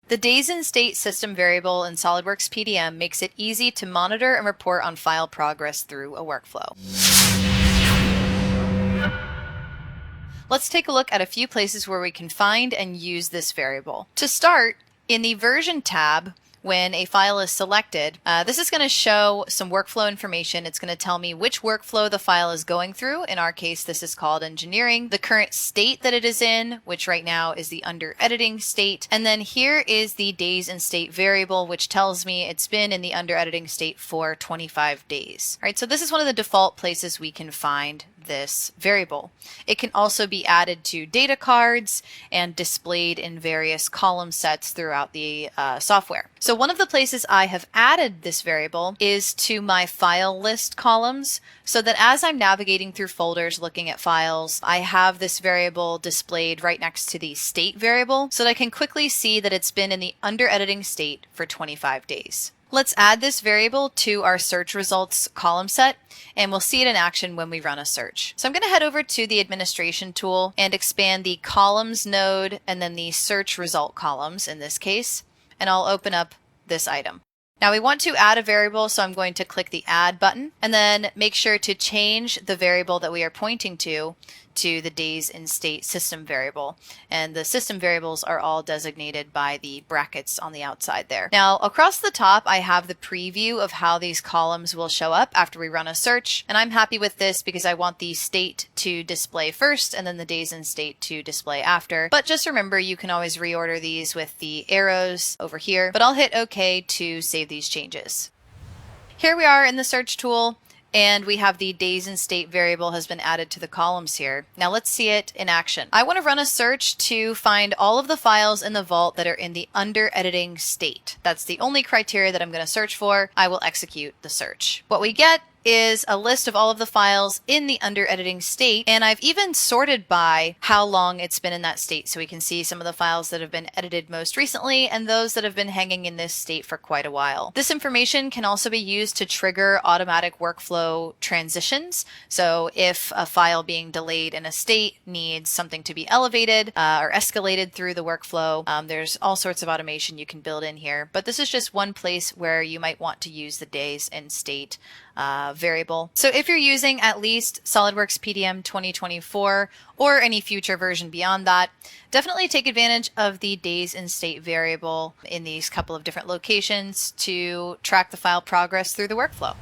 The days in state system variable in SOLIDWORKS PDM makes it easy to monitor and report on file progress through a workflow. Let's take a look at a few places where we can find and use this variable. To start, in the version tab, when a file is selected, this is going to show some workflow information. It's going to tell me which workflow the file is going through. In our case, this is called engineering, the current state that it is in, which right now is the under editing state. And then here is the days in state variable, which tells me it's been in the under editing state for 25 days. All right, so this is one of the default places we can find this variable. It can also be added to data cards and displayed in various column sets throughout the software. So one of the places I have added this variable is to my file list columns, so that as I'm navigating through folders looking at files, I have this variable displayed right next to the state variable so that I can quickly see that it's been in the under editing state for 25 days. Let's add this variable to our search results column set, and we'll see it in action when we run a search. So I'm going to head over to the administration tool and expand the columns node and then the search result columns in this case, and I'll open up this item. Now we want to add a variable, so I'm going to click the add button and then make sure to change the variable that we are pointing to the days in state system variable. And the system variables are all designated by the brackets on the outside there. Now across the top, I have the preview of how these columns will show up after we run a search. And I'm happy with this because I want the state to display first and then the days in state to display after. But just remember, you can always reorder these with the arrows over here, but I'll hit OK to save these changes. Here we are in the search tool, and we have the days in state variable has been added to the columns here. Now let's see it in action. I want to run a search to find all of the files in the vault that are in the under editing state. That's the only criteria that I'm going to search for. I will execute the search. What we get is a list of all of the files in the under editing state, and I've even sorted by how long it's been in that state, so we can see some of the files that have been edited most recently and those that have been hanging in this state for quite a while. This information can also be used to trigger automatic workflow transitions. So if a file being delayed in a state needs something to be elevated or escalated through the workflow, there's all sorts of automation you can build in here, but this is just one place where you might want to use the days in state variable. So if you're using at least SOLIDWORKS PDM 2024 or any future version beyond that, definitely take advantage of the days in state variable in these couple of different locations to track the file progress through the workflow.